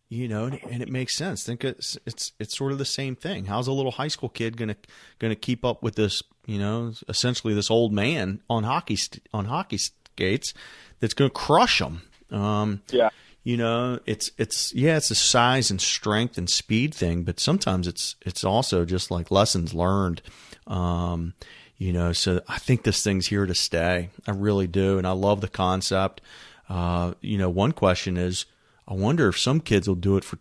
A: and it makes sense. Think it's sort of the same thing. How's a little high school kid gonna keep up with this, essentially this old man on hockey skates that's gonna crush them? It's a size and strength and speed thing, but sometimes it's also just like lessons learned. So I think this thing's here to stay. I really do, and I love the concept. One question is, I wonder if some kids will do it for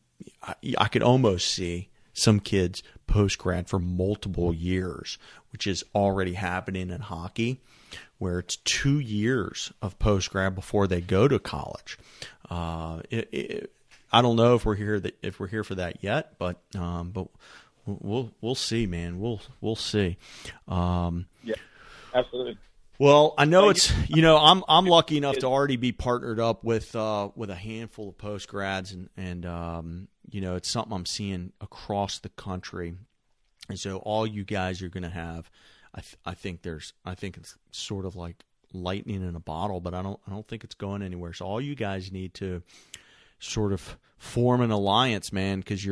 A: – I could almost see some kids post-grad for multiple years, which is already happening in hockey, where it's 2 years of post-grad before they go to college. I don't know if we're here for that yet, but we'll see, man. We'll see.
B: Yeah, absolutely.
A: Well, I know it's I'm lucky enough to already be partnered up with a handful of post grads, and it's something I'm seeing across the country, and so all you guys are going to have, I think it's sort of like lightning in a bottle, but I don't think it's going anywhere. So all you guys need to sort of form an alliance, man, because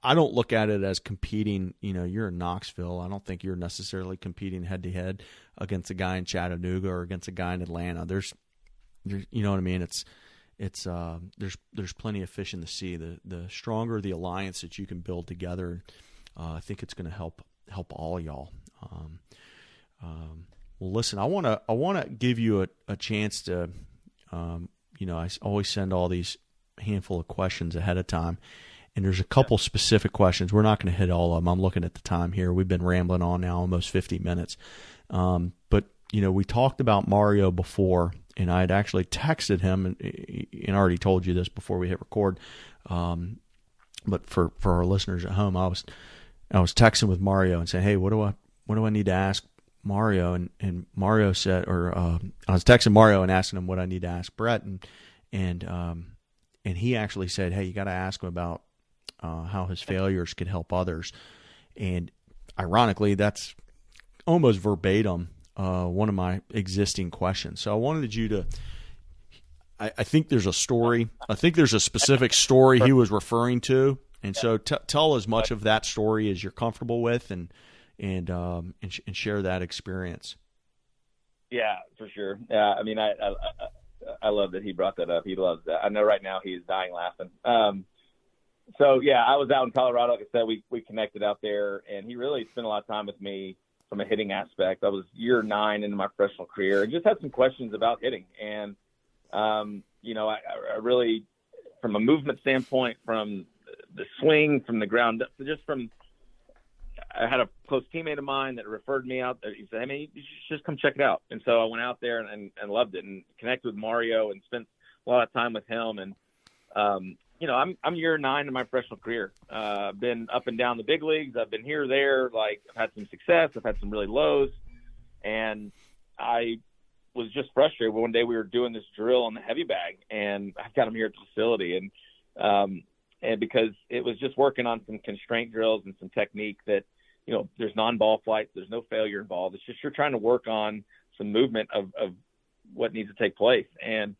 A: I don't look at it as competing. You're in Knoxville. I don't think you're necessarily competing head to head against a guy in Chattanooga or against a guy in Atlanta. There's you know what I mean? It's there's plenty of fish in the sea. The stronger the alliance that you can build together, I think it's going to help all y'all. Well, listen, I want to give you a chance to, I always send all these handful of questions ahead of time. And there's a couple specific questions. We're not going to hit all of them. I'm looking at the time here. We've been rambling on now almost 50 minutes. But, we talked about Mario before, and I had actually texted him, and I already told you this before we hit record. But for our listeners at home, I was texting with Mario and saying, hey, what do I need to ask Mario? And Mario said, I was texting Mario and asking him what I need to ask Brett. And he actually said, hey, you got to ask him about how his failures could help others. And ironically, that's almost verbatim one of my existing questions. So I wanted you to I think there's a story. I think there's a specific story he was referring to. And so tell as much of that story as you're comfortable with, and and share that experience.
B: Yeah, for sure. Yeah, I mean, I love that he brought that up. He loves that. I know right now he's dying laughing. So yeah, I was out in Colorado. Like I said, we connected out there, and he really spent a lot of time with me from a hitting aspect. I was year 9 into my professional career, and just had some questions about hitting. And you know, I really, from a movement standpoint, from the swing, from the ground up, just from, I had a close teammate of mine that referred me out there. He said, "Hey, man, you should just come check it out." And so I went out there and loved it, and connected with Mario and spent a lot of time with him. And you know, I'm year 9 in my professional career. I've been up and down the big leagues. I've been here, there. Like, I've had some success. I've had some really lows. And I was just frustrated. One day we were doing this drill on the heavy bag, and I got him here at the facility. And because it was just working on some constraint drills and some technique that, you know, there's non-ball flights. There's no failure involved. It's just you're trying to work on some movement of what needs to take place. And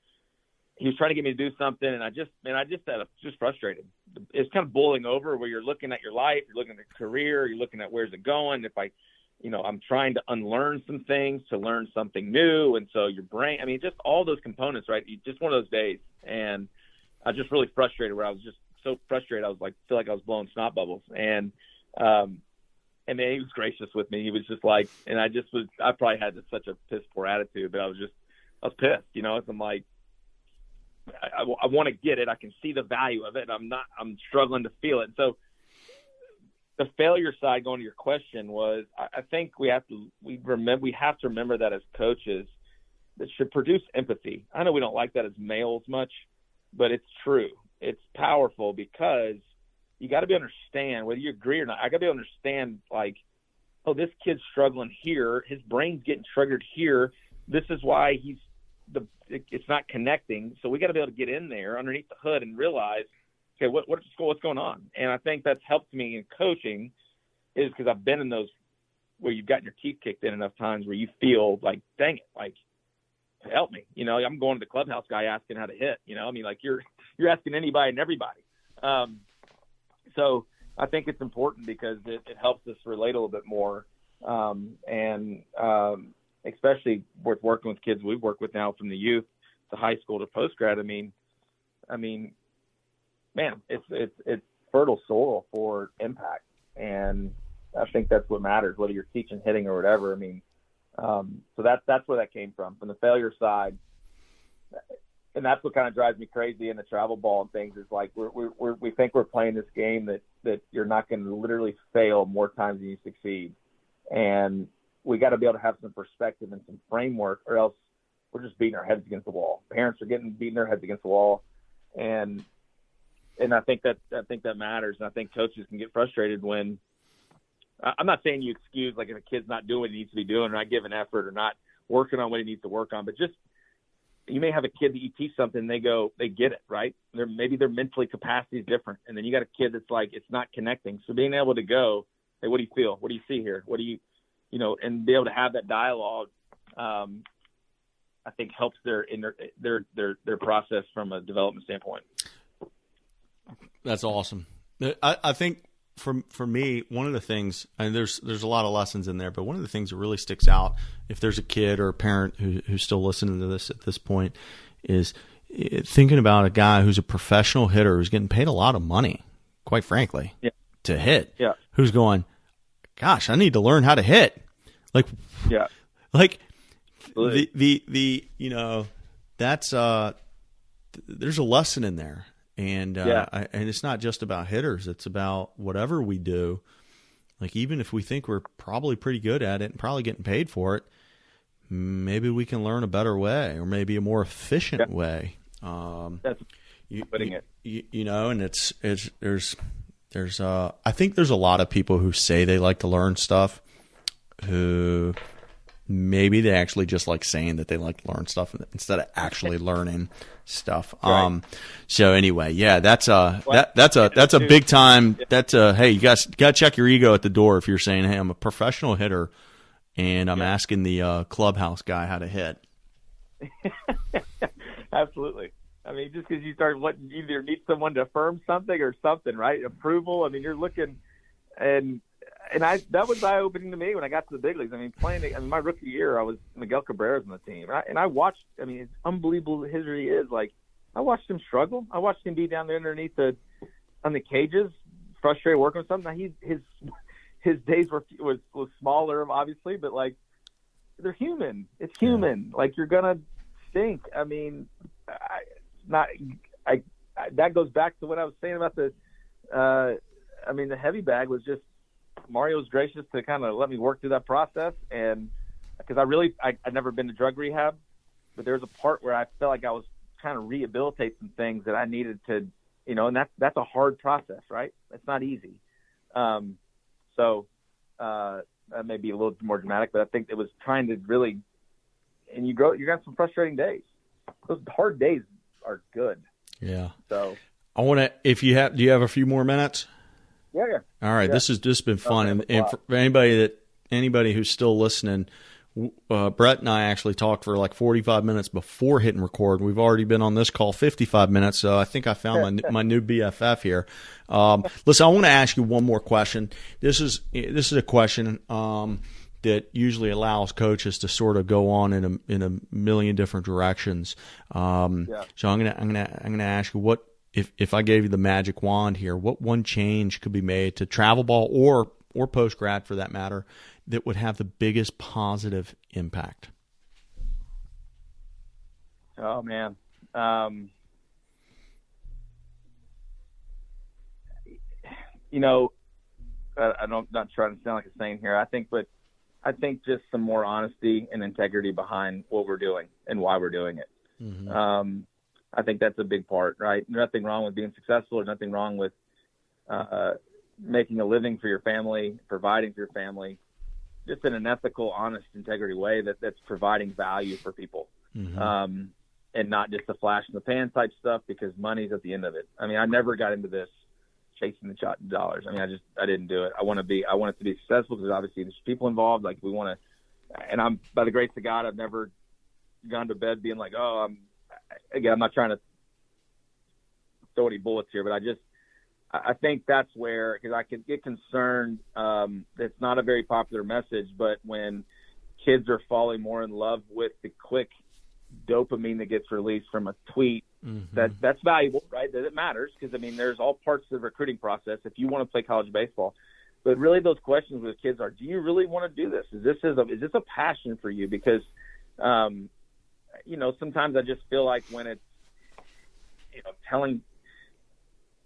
B: he was trying to get me to do something, and I just frustrated. It's kind of boiling over where you're looking at your life, you're looking at your career, you're looking at where's it going. If I'm trying to unlearn some things to learn something new. And so your brain, I mean, just all those components, right? Just one of those days. And I was just really frustrated, where I was just so frustrated. I was like, feel like I was blowing snot bubbles. And then he was gracious with me. He was just like, and I probably had such a piss poor attitude, but I was pissed, you know. I'm like, I want to get it. I can see the value of it. I'm struggling to feel it. So the failure side, going to your question, was I think we have to remember that as coaches, that should produce empathy. I know we don't like that as males much, but it's true. It's powerful, because you got to be able to understand, whether you agree or not. I got to be able to understand, like, oh, this kid's struggling here. His brain's getting triggered here. This is why it's not connecting. So we got to be able to get in there underneath the hood and realize, okay, what's going on? And I think that's helped me in coaching, is because I've been in those where you've gotten your teeth kicked in enough times where you feel like, dang it, like, help me. You know, I'm going to the clubhouse guy asking how to hit. You know, I mean, like, you're asking anybody and everybody. So I think it's important because it helps us relate a little bit more. Especially with working with kids we've worked with now, from the youth to high school to post-grad. I mean, man, it's fertile soil for impact. And I think that's what matters, whether you're teaching hitting or whatever. I mean, so that's where that came from the failure side. And that's what kind of drives me crazy in the travel ball and things, is like, we think we're playing this game that you're not going to literally fail more times than you succeed. And we got to be able to have some perspective and some framework, or else we're just beating our heads against the wall. Parents are beating their heads against the wall. And I think that matters. And I think coaches can get frustrated when, I'm not saying you excuse, like, if a kid's not doing what he needs to be doing, or not giving effort, or not working on what he needs to work on, but just, you may have a kid that you teach something, they get it, right? Maybe their mentally capacity is different. And then you got a kid that's like, it's not connecting. So being able to go, hey, what do you feel? What do you see here? What do you and be able to have that dialogue, I think helps their process from a development standpoint.
A: That's awesome. I think for me, one of the things, and there's a lot of lessons in there, but one of the things that really sticks out, if there's a kid or a parent who's still listening to this at this point, is thinking about a guy who's a professional hitter who's getting paid a lot of money, quite frankly, to hit. Yeah. Who's going, gosh, I need to learn how to hit. Like, yeah, like the you know, that's there's a lesson in there. And and it's not just about hitters. It's about whatever we do. Like, even if we think we're probably pretty good at it and probably getting paid for it, maybe we can learn a better way, or maybe a more efficient way.
B: That's putting it.
A: You know, and there's I think there's a lot of people who say they like to learn stuff, who maybe they actually just like saying that they like to learn stuff instead of actually learning stuff. Right. So anyway, yeah, that's a big time. That's hey, you guys got to check your ego at the door if you're saying, hey, I'm a professional hitter and I'm asking the clubhouse guy how to hit.
B: Absolutely. I mean, just because you either need someone to affirm something or something, right? Approval. I mean, you're looking, and that was eye opening to me when I got to the big leagues. I mean, my rookie year, I was Miguel Cabrera's on the team, and I watched. I mean, it's unbelievable history is. Like, I watched him struggle. I watched him be down there underneath on the cages, frustrated working with something. His days was smaller, obviously, but like, they're human. It's human. Like, you're gonna stink. I mean, that goes back to what I was saying about the heavy bag was just Mario was gracious to kind of let me work through that process. And because I'd never been to drug rehab, but there was a part where I felt like I was trying to rehabilitate some things that I needed to, and that's a hard process, right? It's not easy. So that may be a little more dramatic, but I think it was trying to really, and you got some frustrating days. Those hard days are good.
A: Yeah.
B: So
A: I want to, do you have a few more minutes?
B: Yeah.
A: All right. Yeah. This has just been fun. And for anybody who's still listening, Brett and I actually talked for like 45 minutes before hitting record. We've already been on this call 55 minutes. So I think I found my new BFF here. Listen, I want to ask you one more question. This is a question, that usually allows coaches to sort of go on in a million different directions. So I'm gonna ask you, what if I gave you the magic wand here, what one change could be made to travel ball or post grad for that matter that would have the biggest positive impact?
B: Oh man. I'm not trying to sound like a saint here. I think just some more honesty and integrity behind what we're doing and why we're doing it. Mm-hmm. I think that's a big part, right? There's nothing wrong with being successful. There's nothing wrong with making a living for your family, providing for your family, just in an ethical, honest, integrity way that's providing value for people. Mm-hmm. And not just the flash in the pan type stuff, because money's at the end of it. I mean, I never got into this chasing the dollars. I mean, I didn't do it. I want it to be successful because obviously there's people involved. Like, we want to, and I'm, by the grace of God, I've never gone to bed being like, I'm not trying to throw any bullets here, but I think that's where, because I could get concerned. It's not a very popular message, but when kids are falling more in love with the quick dopamine that gets released from a tweet, mm-hmm. that's valuable, right? That it matters, because I mean, there's all parts of the recruiting process if you want to play college baseball. But really, those questions with kids are: do you really want to do this? Is this a passion for you? Because sometimes I just feel like when it's telling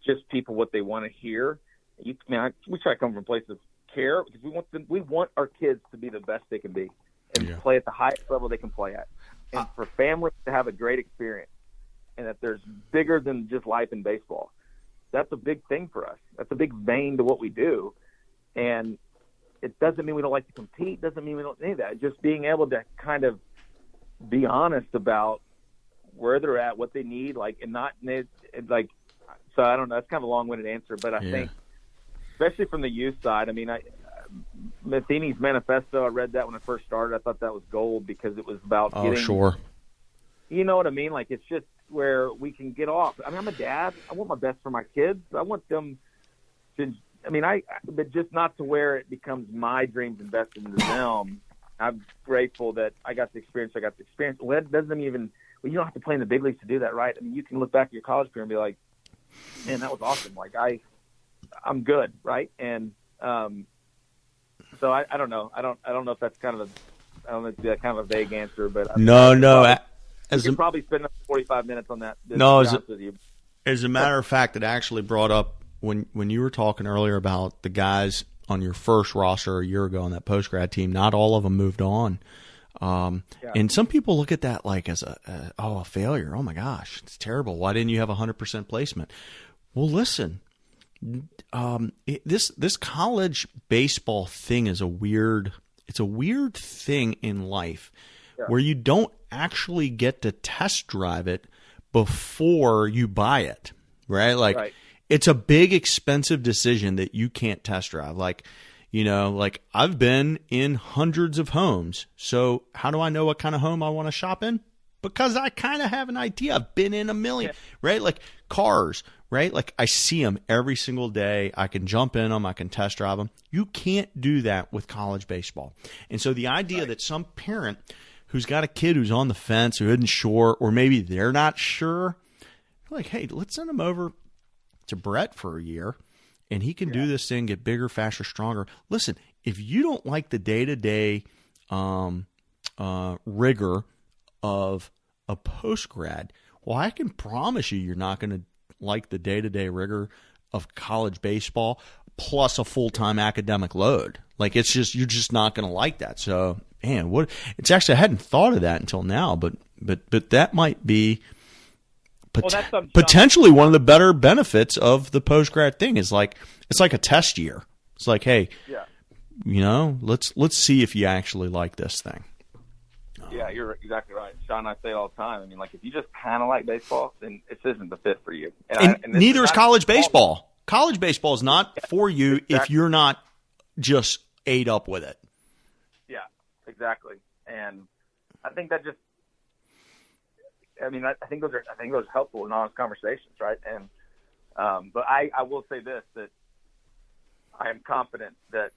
B: just people what they want to hear, we try to come from a place of care, because we want our kids to be the best they can be and play at the highest level they can play at. And for families to have a great experience, and that there's bigger than just life in baseball. That's a big thing for us. That's a big vein to what we do. And it doesn't mean we don't like to compete. Doesn't mean we don't need that. Just being able to kind of be honest about where they're at, what they need, so I don't know. That's kind of a long-winded answer, but I think, especially from the youth side, I mean, Matheny's manifesto, I read that when I first started. I thought that was gold, because it was about getting,
A: sure. You
B: know what I mean? Like, it's just where we can get off. I mean, I'm a dad. I want my best for my kids. I want them to, but just not to where it becomes my dreams invested into them. I'm grateful that I got the experience. Well, that doesn't even, you don't have to play in the big leagues to do that, right? I mean, you can look back at your college career and be like, man, that was awesome. Like, I'm good, right? And, so I don't know. I don't know if that's kind of a vague answer, but
A: no.
B: You can probably spend 45 minutes on that.
A: As a matter of fact, it actually brought up when you were talking earlier about the guys on your first roster a year ago on that post grad team. Not all of them moved on, and some people look at that like as a failure. Oh my gosh, it's terrible. Why didn't you have 100% placement? Well, listen. This college baseball thing is a weird thing in life, where you don't actually get to test drive it before you buy it, right? Like, It's a big, expensive decision that you can't test drive. Like I've been in hundreds of homes. So how do I know what kind of home I want to shop in? Because I kind of have an idea. I've been in a million, right? Like cars, right? Like I see them every single day. I can jump in them. I can test drive them. You can't do that with college baseball. And so the idea that some parent who's got a kid who's on the fence, who isn't sure, or maybe they're not sure, like, hey, let's send them over to Brett for a year, and he can do this thing, get bigger, faster, stronger. Listen, if you don't like the day-to-day rigor of a post-grad, well, I can promise you're not going to like the day-to-day rigor of college baseball plus a full-time academic load. Like, it's just, you're just not going to like that. So, man, it's actually, I hadn't thought of that until now, but that might be potentially one of the better benefits of the post-grad thing is like, it's like a test year. It's like, hey, let's see if you actually like this thing.
B: Yeah, you're exactly right. Sean and I say it all the time. I mean, like, if you just kind of like baseball, then it isn't the fit for you.
A: And neither is college baseball. College baseball is not for you if you're not just ate up with it.
B: Yeah, exactly. And I think that just, I think those are helpful and honest conversations, right? And but I will say this, that I am confident that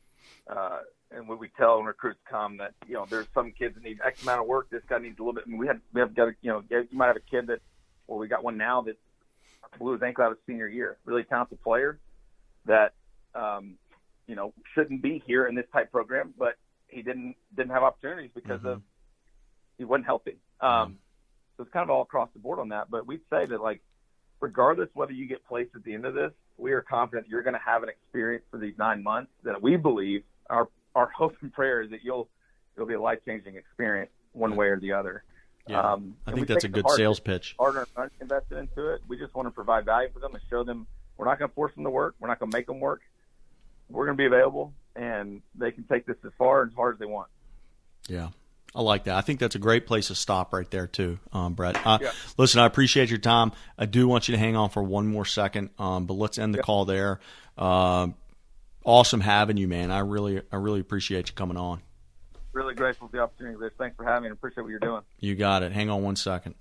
B: and when we tell when recruits come that, there's some kids that need X amount of work, this guy needs a little bit. I mean, we have got you might have a kid we got one now that blew his ankle out his senior year, really talented player that shouldn't be here in this type program, but he didn't have opportunities because of he wasn't healthy. So it's kind of all across the board on that. But we'd say that, like, regardless whether you get placed at the end of this, we are confident you're going to have an experience for these 9 months that we believe our hope and prayer is that it'll be a life-changing experience one way or the other.
A: Yeah, I think that's a good sales pitch.
B: Hard-earned money invested into it. We just want to provide value for them and show them we're not going to force them to work. We're not going to make them work. We're going to be available, and they can take this as far and as hard as they want.
A: Yeah, I like that. I think that's a great place to stop right there too, Brett. Listen, I appreciate your time. I do want you to hang on for one more second, but let's end the call there. Awesome having you, man. I really appreciate you coming on.
B: Really grateful for the opportunity, Rich. Thanks for having me, and appreciate what you're doing.
A: You got it. Hang on one second.